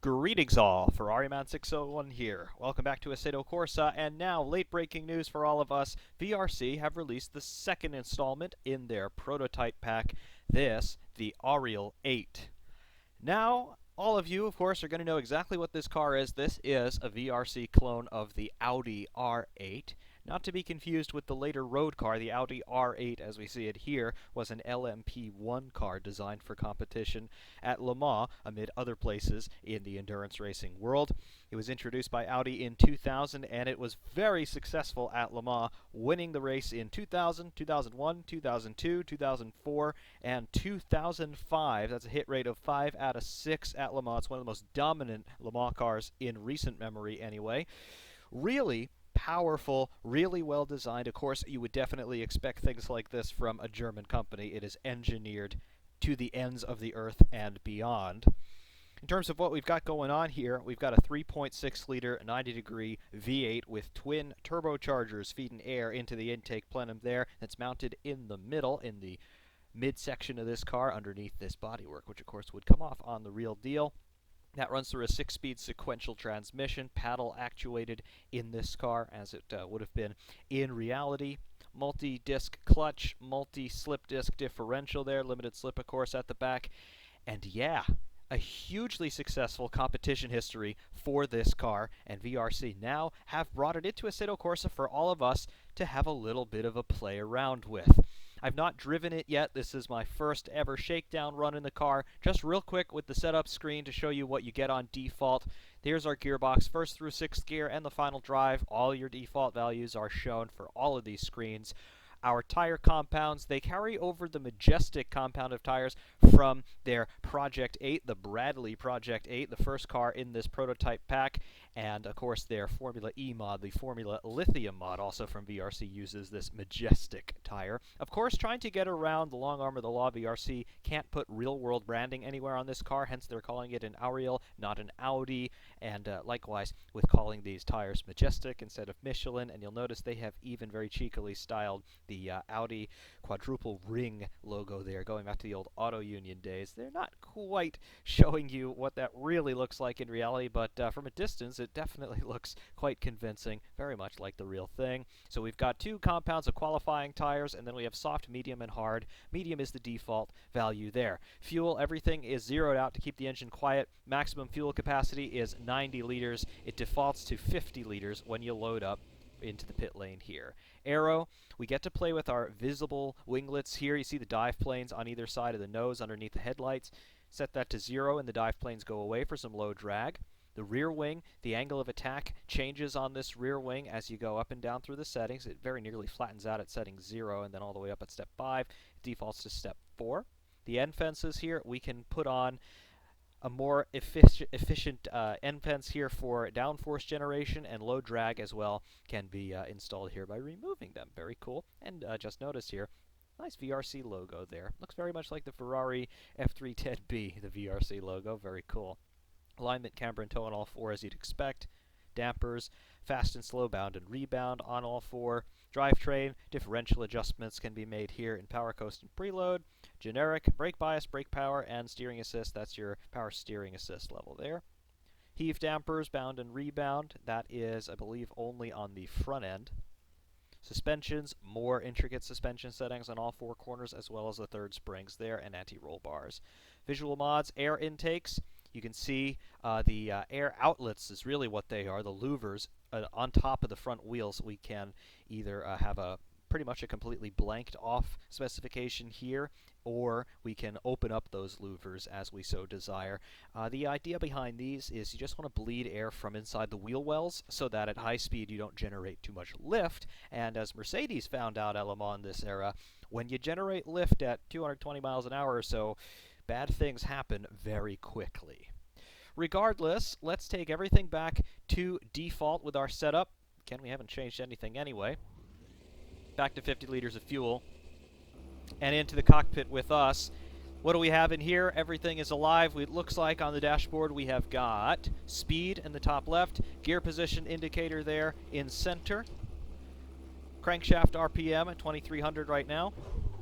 Greetings all, FerrariMan601 here. Welcome back to Assetto Corsa, and now, late breaking news for all of us, VRC have released the second installment in their prototype pack, the Oriole 8. Now, all of you, of course, are going to know exactly what this car is. This is a VRC clone of the Audi R8. Not to be confused with the later road car, the Audi R8, as we see it here, was an LMP1 car designed for competition at Le Mans, amid other places in the endurance racing world. It was introduced by Audi in 2000, and it was very successful at Le Mans, winning the race in 2000, 2001, 2002, 2004, and 2005. That's a hit rate of 5 out of 6 at Le Mans. It's one of the most dominant Le Mans cars in recent memory anyway. Really powerful, really well designed. Of course, you would definitely expect things like this from a German company. It is engineered to the ends of the earth and beyond. In terms of what we've got going on here, we've got a 3.6-liter 90-degree V8 with twin turbochargers feeding air into the intake plenum there. That's mounted in the middle, in the midsection of this car, underneath this bodywork, which of course would come off on the real deal. That runs through a 6-speed sequential transmission, paddle actuated in this car, as it would have been in reality. Multi-disc clutch, multi-slip disc differential there, limited slip, of course, at the back. And yeah, a hugely successful competition history for this car, and VRC now have brought it into Assetto Corsa for all of us to have a little bit of a play around with. I've not driven it yet. This is my first ever shakedown run in the car. Just real quick with the setup screen to show you what you get on default. Here's our gearbox, first through 6th gear and the final drive. All your default values are shown for all of these screens. Our tire compounds, they carry over the Majestic compound of tires from their Project 8, the Bradley Project 8, the first car in this prototype pack, and of course their Formula E mod, the Formula Lithium mod, also from VRC, uses this Majestic tire. Of course, trying to get around the long arm of the law, VRC can't put real-world branding anywhere on this car, hence they're calling it an Auriel, not an Audi, and likewise with calling these tires Majestic instead of Michelin, and you'll notice they have even very cheekily styled the Audi quadruple ring logo there, going back to the old Auto Union days. They're not quite showing you what that really looks like in reality, but from a distance it definitely looks quite convincing, very much like the real thing. So we've got two compounds of qualifying tires, and then we have soft, medium, and hard. Medium is the default value there. Fuel, everything is zeroed out to keep the engine quiet. Maximum fuel capacity is 90 liters. It defaults to 50 liters when you load up into the pit lane here. Aero, we get to play with our visible winglets here. You see the dive planes on either side of the nose underneath the headlights. Set that to 0 and the dive planes go away for some low drag. The rear wing, the angle of attack changes on this rear wing as you go up and down through the settings. It very nearly flattens out at setting 0 and then all the way up at step 5. It defaults to step 4. The end fences here, we can put on a more efficient end fence here for downforce generation, and low drag as well can be installed here by removing them. Very cool. And just notice here, nice VRC logo there. Looks very much like the Ferrari F310B, the VRC logo. Very cool. Alignment, camber, and toe on all 4 as you'd expect. Dampers, fast and slow, bound and rebound on all 4. Drivetrain, differential adjustments can be made here in power coast and preload. Generic, brake bias, brake power, and steering assist. That's your power steering assist level there. Heave dampers, bound and rebound. That is, I believe, only on the front end. Suspensions, more intricate suspension settings on all 4 corners, as well as the third springs there, and anti-roll bars. Visual mods, air intakes. You can see the air outlets is really what they are, the louvers. On top of the front wheels, we can either have pretty much a completely blanked off specification here, or we can open up those louvers as we so desire. The idea behind these is you just want to bleed air from inside the wheel wells so that at high speed you don't generate too much lift, and as Mercedes found out at Le Mans in this era, when you generate lift at 220 miles an hour or so, bad things happen very quickly. Regardless, let's take everything back to default with our setup. Again, we haven't changed anything anyway. Back to 50 liters of fuel, and into the cockpit with us. What do we have in here? Everything is alive. It looks like on the dashboard we have got speed in the top left, gear position indicator there in center, crankshaft RPM at 2300 right now.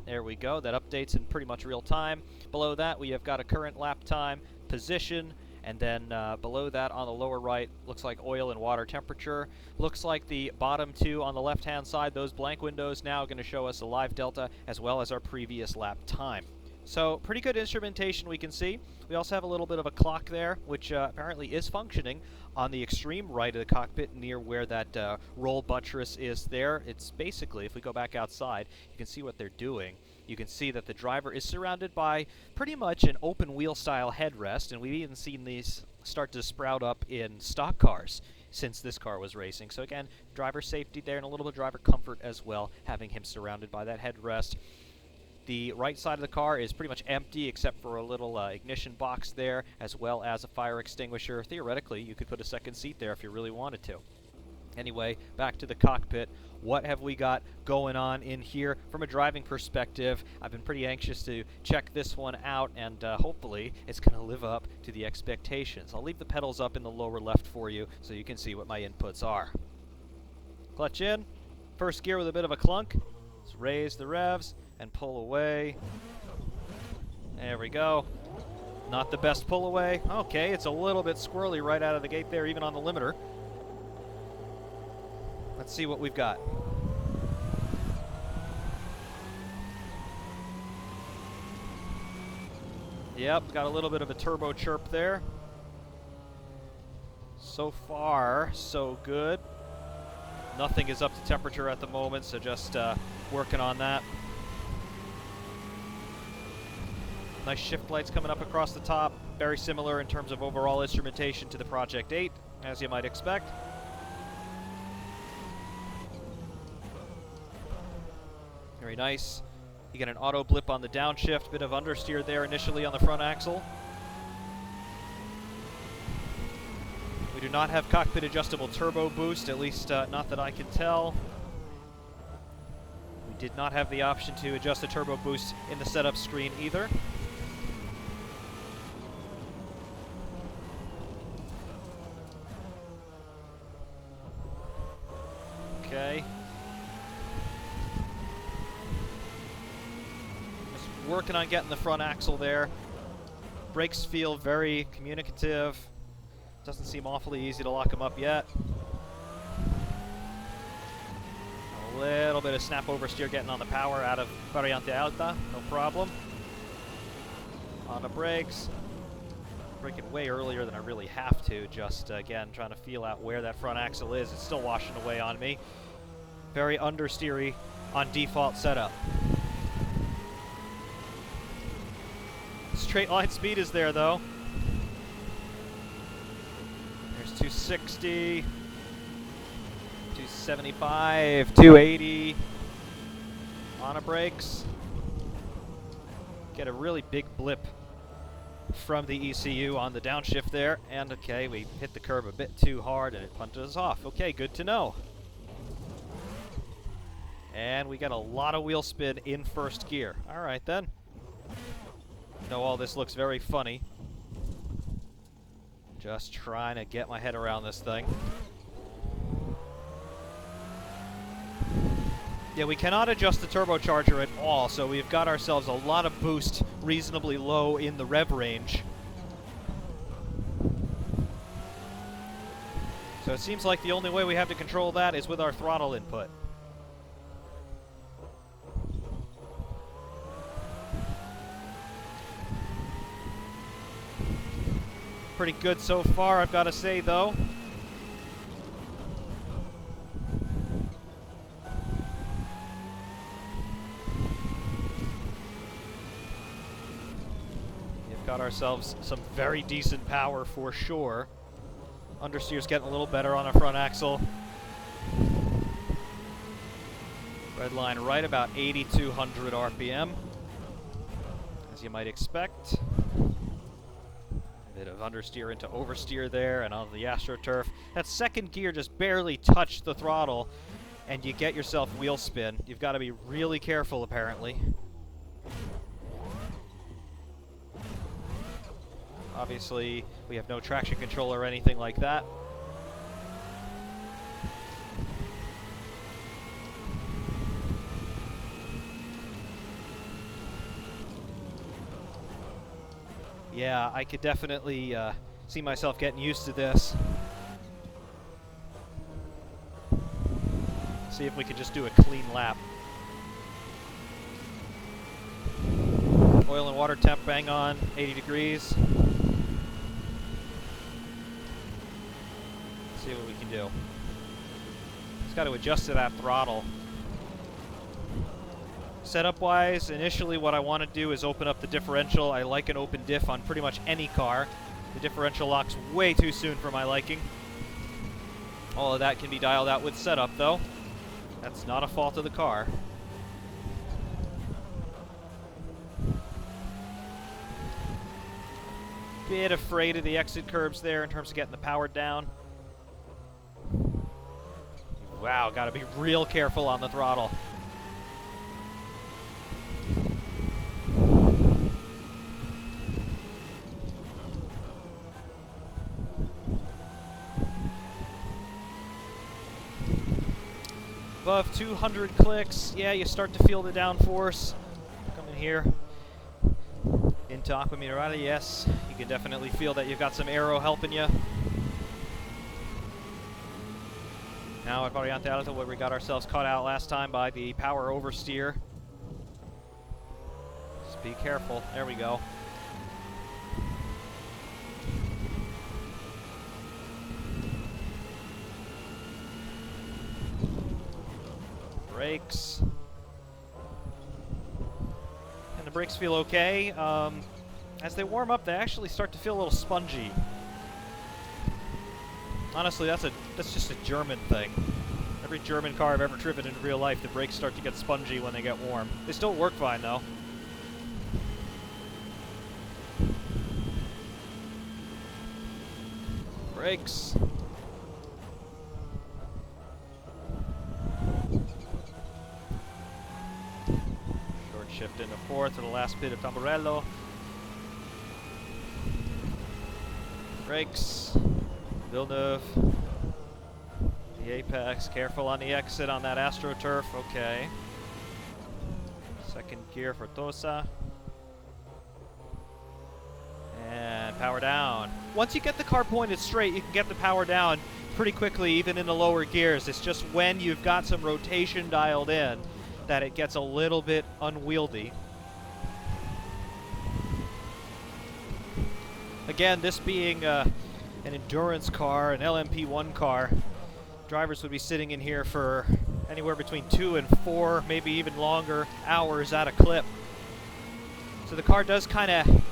There we go. That updates in pretty much real time. Below that, we have got a current lap time, position, And then below that on the lower right, looks like oil and water temperature. Looks like the bottom two on the left-hand side, those blank windows now going to show us a live delta as well as our previous lap time. So pretty good instrumentation we can see. We also have a little bit of a clock there, which apparently is functioning on the extreme right of the cockpit near where that roll buttress is there. It's basically, if we go back outside, you can see what they're doing. You can see that the driver is surrounded by pretty much an open wheel style headrest, and we've even seen these start to sprout up in stock cars since this car was racing. So again, driver safety there and a little bit of driver comfort as well, having him surrounded by that headrest. The right side of the car is pretty much empty except for a little ignition box there, as well as a fire extinguisher. Theoretically, you could put a second seat there if you really wanted to. Anyway, back to the cockpit. What have we got going on in here from a driving perspective? I've been pretty anxious to check this one out, and hopefully it's going to live up to the expectations. I'll leave the pedals up in the lower left for you so you can see what my inputs are. Clutch in. First gear with a bit of a clunk. Let's raise the revs and pull away. There we go. Not the best pull away. Okay, it's a little bit squirrely right out of the gate there, even on the limiter. Let's see what we've got. Yep, got a little bit of a turbo chirp there. So far, so good. Nothing is up to temperature at the moment, so just working on that. Nice shift lights coming up across the top. Very similar in terms of overall instrumentation to the Project 8, as you might expect. Very nice. You get an auto blip on the downshift, bit of understeer there initially on the front axle. We do not have cockpit adjustable turbo boost, at least not that I can tell. We did not have the option to adjust the turbo boost in the setup screen either. Okay. Just working on getting the front axle there. Brakes feel very communicative. Doesn't seem awfully easy to lock them up yet. A little bit of snap oversteer getting on the power out of Variante Alta, no problem. On the brakes. Braking way earlier than I really have to, just again trying to feel out where that front axle is. It's still washing away on me. Very understeery on default setup. Straight line speed is there though. There's 260, 275, 280 on a brakes. Get a really big blip from the ECU on the downshift there, and okay, we hit the curb a bit too hard and it punted us off. Okay, good to know. And we got a lot of wheel spin in first gear. All right then. I know all this looks very funny. Just trying to get my head around this thing. Yeah, we cannot adjust the turbocharger at all, so we've got ourselves a lot of boost reasonably low in the rev range. So it seems like the only way we have to control that is with our throttle input. Pretty good so far, I've got to say, though. We've got ourselves some very decent power for sure. Understeer's getting a little better on our front axle. Red line right about 8,200 RPM, as you might expect. Bit of understeer into oversteer there, and on the AstroTurf. That second gear just barely touched the throttle, and you get yourself wheel spin. You've got to be really careful, apparently. Obviously, we have no traction control or anything like that. Yeah, I could definitely See myself getting used to this. See if we can just do a clean lap. Oil and water temp bang on, 80 degrees. See what we can do. Just got to adjust to that throttle. Setup wise, initially what I want to do is open up the differential. I like an open diff on pretty much any car. The differential locks way too soon for my liking. All of that can be dialed out with setup though. That's not a fault of the car. Bit afraid of the exit curbs there in terms of getting the power down. Wow, gotta be real careful on the throttle. Above 200 clicks, yeah, you start to feel the downforce. Coming here into Acqua Minerale, yes, you can definitely feel that you've got some aero helping you. Now at Variante Alta, where we got ourselves caught out last time by the power oversteer. Just be careful. There we go. Brakes. And the brakes feel okay. As they warm up, they actually start to feel a little spongy. Honestly, that's just a German thing. Every German car I've ever driven in real life, the brakes start to get spongy when they get warm. They still work fine, though. Brakes. Short shift into fourth to the last bit of Tamburello. Brakes. Villeneuve. The apex. Careful on the exit on that AstroTurf. Okay. Second gear for Tosa. And power down. Once you get the car pointed straight, you can get the power down pretty quickly, even in the lower gears. It's just when you've got some rotation dialed in that it gets a little bit unwieldy. Again, this being an endurance car, an LMP1 car, drivers would be sitting in here for anywhere between 2 and 4, maybe even longer hours at a clip. So the car does kind of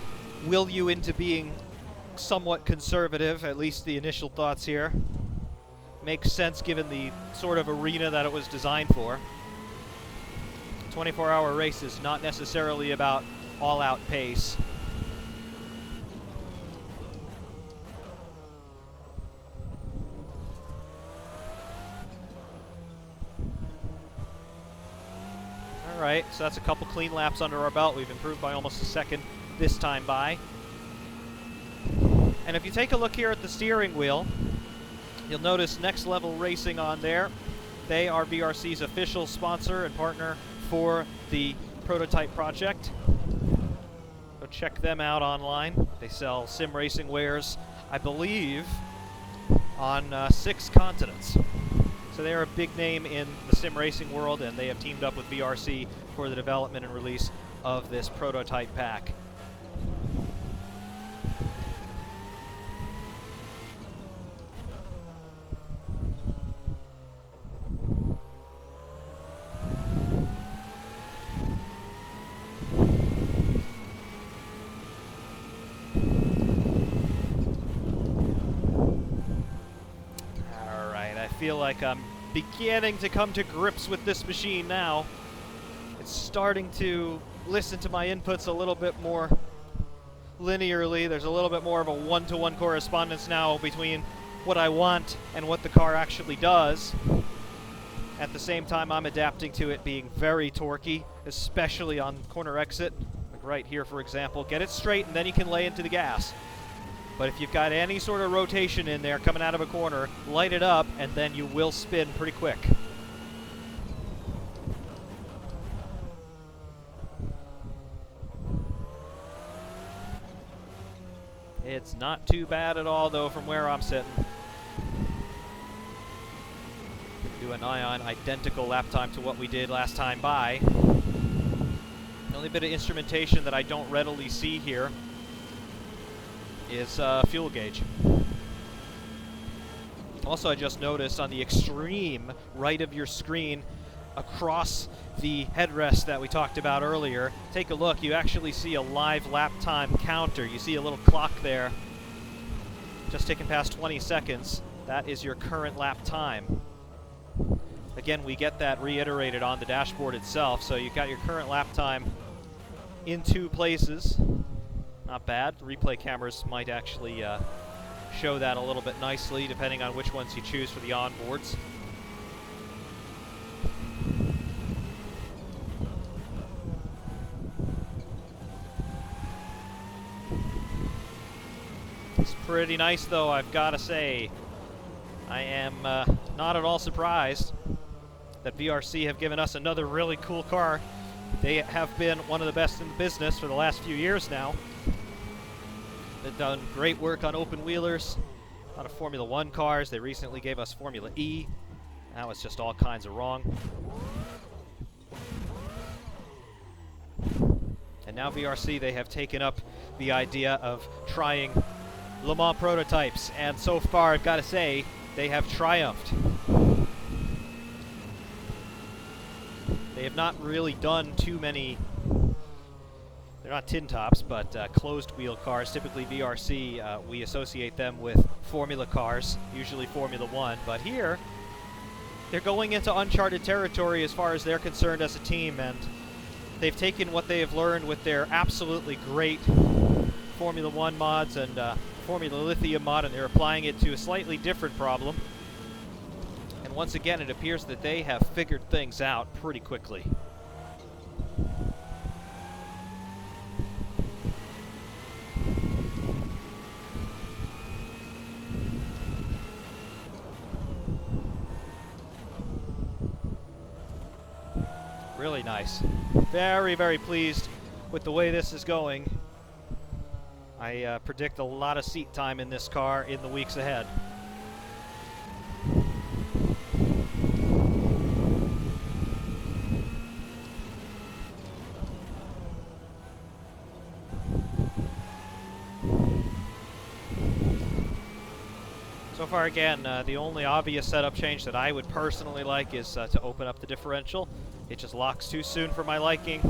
will you into being somewhat conservative, at least the initial thoughts here. Makes sense given the sort of arena that it was designed for. 24-hour race is not necessarily about all-out pace. Alright, so that's a couple clean laps under our belt. We've improved by almost a second this time by. And if you take a look here at the steering wheel, you'll notice Next Level Racing on there. They are VRC's official sponsor and partner for the prototype project. Go check them out online. They sell sim racing wares, I believe, on 6 continents. So they are a big name in the sim racing world, and they have teamed up with VRC for the development and release of this prototype pack. I feel like I'm beginning to come to grips with this machine now. It's starting to listen to my inputs a little bit more linearly. There's a little bit more of a one-to-one correspondence now between what I want and what the car actually does. At the same time, I'm adapting to it being very torquey, especially on corner exit. Like right here, for example. Get it straight and then you can lay into the gas. But if you've got any sort of rotation in there coming out of a corner, light it up, and then you will spin pretty quick. It's not too bad at all, though, from where I'm sitting. Do a nigh-on identical lap time to what we did last time by. The only bit of instrumentation that I don't readily see here is fuel gauge. Also, I just noticed on the extreme right of your screen, across the headrest that we talked about earlier, take a look. You actually see a live lap time counter. You see a little clock there, just ticking past 20 seconds. That is your current lap time. Again, we get that reiterated on the dashboard itself, so you've got your current lap time in 2 places. Not bad. Replay cameras might actually show that a little bit nicely, depending on which ones you choose for the onboards. It's pretty nice, though, I've got to say. I am not at all surprised that VRC have given us another really cool car. They have been one of the best in the business for the last few years now. They've done great work on open wheelers, a lot of Formula 1 cars. They recently gave us Formula E. Now it's just all kinds of wrong. And now VRC, they have taken up the idea of trying Le Mans prototypes, and so far, I've got to say, they have triumphed. They have not really done too many, they're not tin tops, but closed wheel cars. Typically VRC, we associate them with Formula cars, usually Formula 1, but here, they're going into uncharted territory as far as they're concerned as a team, and they've taken what they have learned with their absolutely great Formula 1 mods and Formula Lithium mod, and they're applying it to a slightly different problem. And once again, it appears that they have figured things out pretty quickly. Really nice. Very, very pleased with the way this is going. I predict a lot of seat time in this car in the weeks ahead. So far, again, the only obvious setup change that I would personally like is to open up the differential. It just locks too soon for my liking.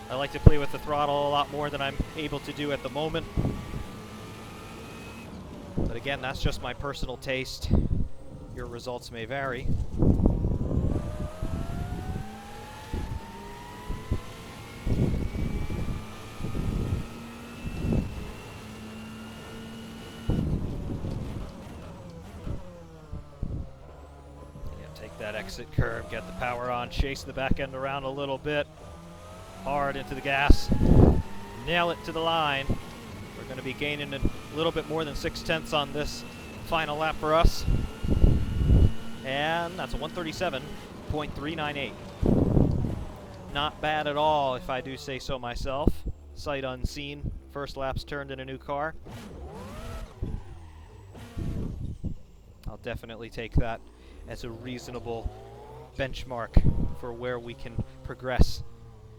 I like to play with the throttle a lot more than I'm able to do at the moment. But again, that's just my personal taste. Your results may vary. Take that exit curve, get the power on, chase the back end around a little bit. Hard into the gas, nail it to the line. We're going to be gaining a little bit more than 6/10 on this final lap for us. And that's a 137.398. Not bad at all, if I do say so myself. Sight unseen, first lap's turned in a new car. I'll definitely take that as a reasonable benchmark for where we can progress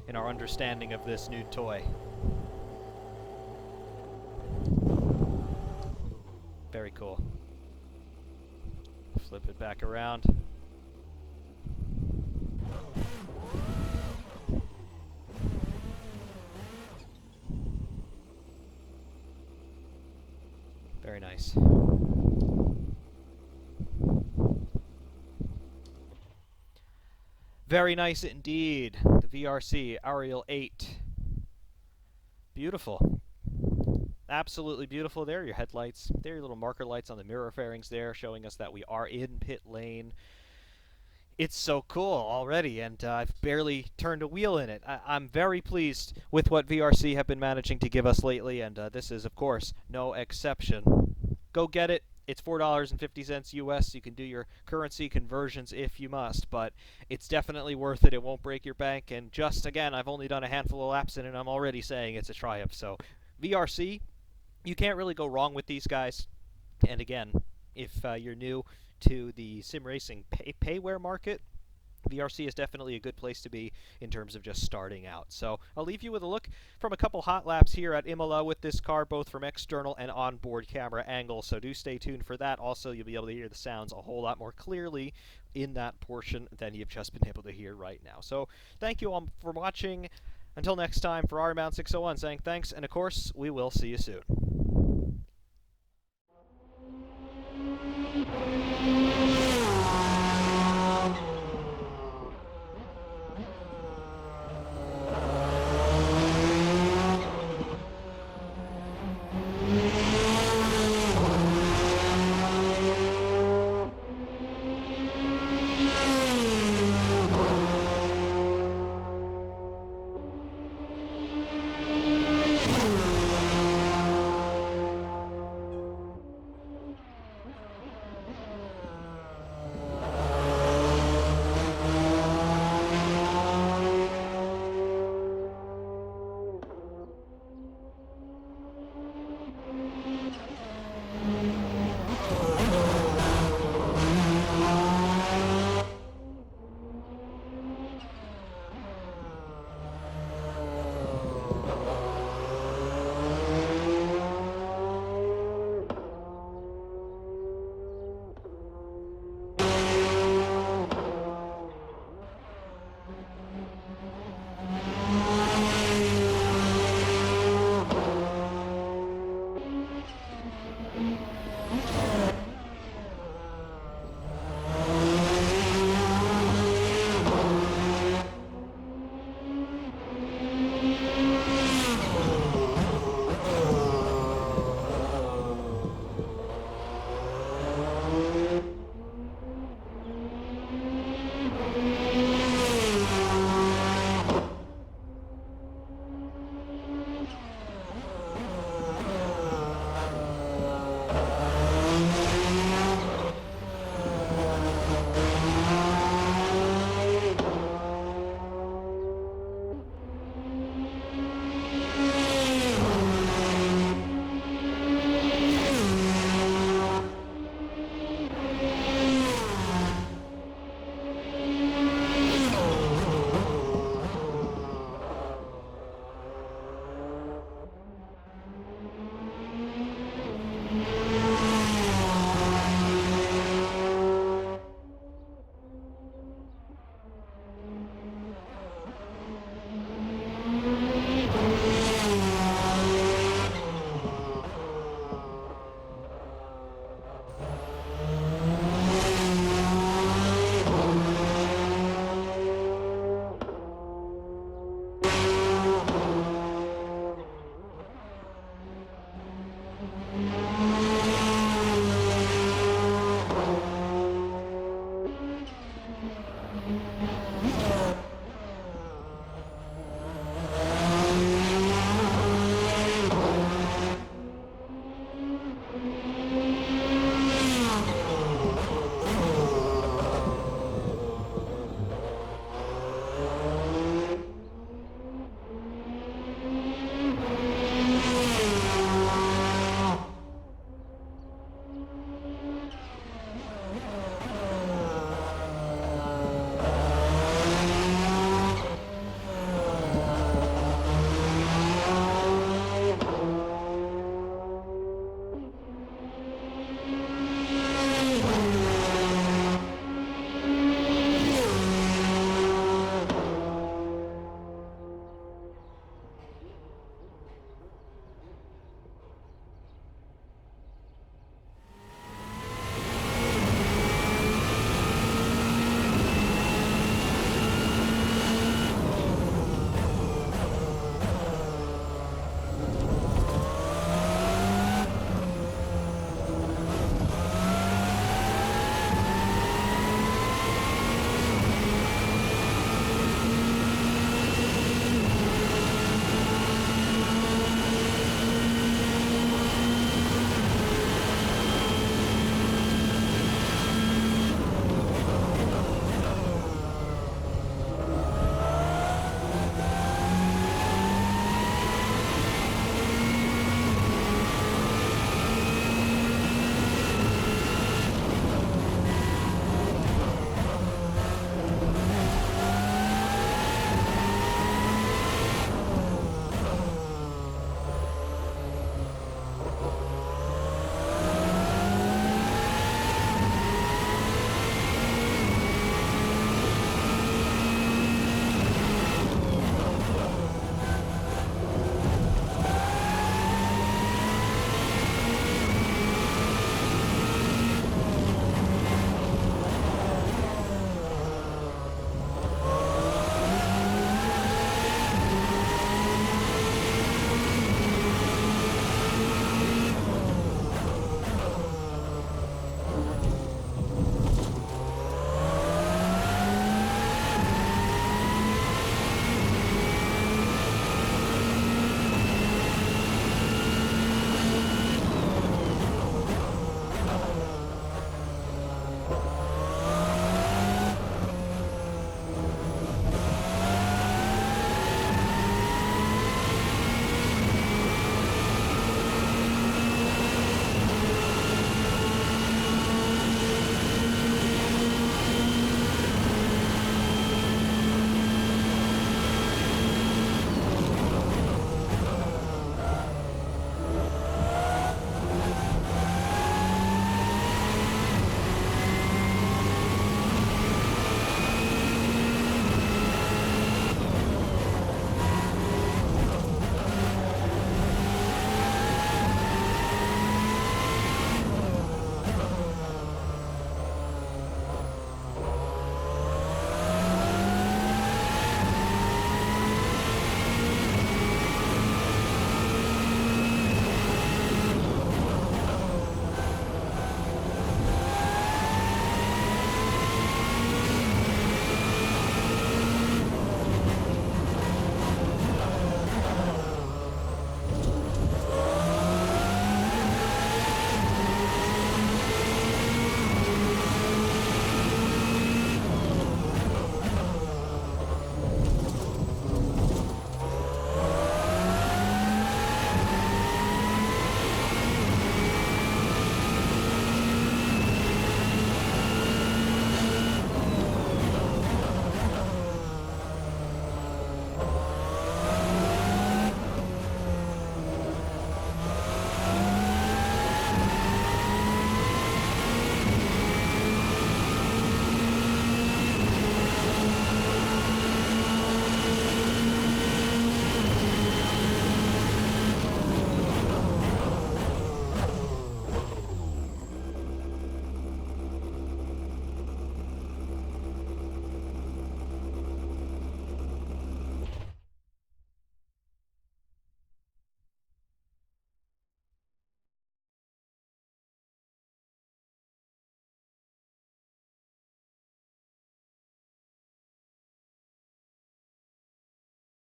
in our understanding of this new toy. Very cool. Flip it back around. Very nice. Very nice indeed. The VRC Auriel 8. Beautiful. Absolutely beautiful. There are your headlights. There are your little marker lights on the mirror fairings there, showing us that we are in pit lane. It's so cool already, and I've barely turned a wheel in it. I'm very pleased with what VRC have been managing to give us lately, and this is, of course, no exception. Go get it. It's $4.50 US. You can do your currency conversions if you must, but it's definitely worth it. It won't break your bank, and just, again, I've only done a handful of laps in it, and I'm already saying it's a triumph. So, VRC, You can't really go wrong with these guys. And again, if you're new to the sim racing payware market, VRC is definitely a good place to be in terms of just starting out. So I'll leave you with a look from a couple hot laps here at Imola with this car, both from external and onboard camera angles. So do stay tuned for that. Also, you'll be able to hear the sounds a whole lot more clearly in that portion than you've just been able to hear right now. So thank you all for watching. Until next time, Ferrari Mount 601 saying thanks, and of course, we will see you soon.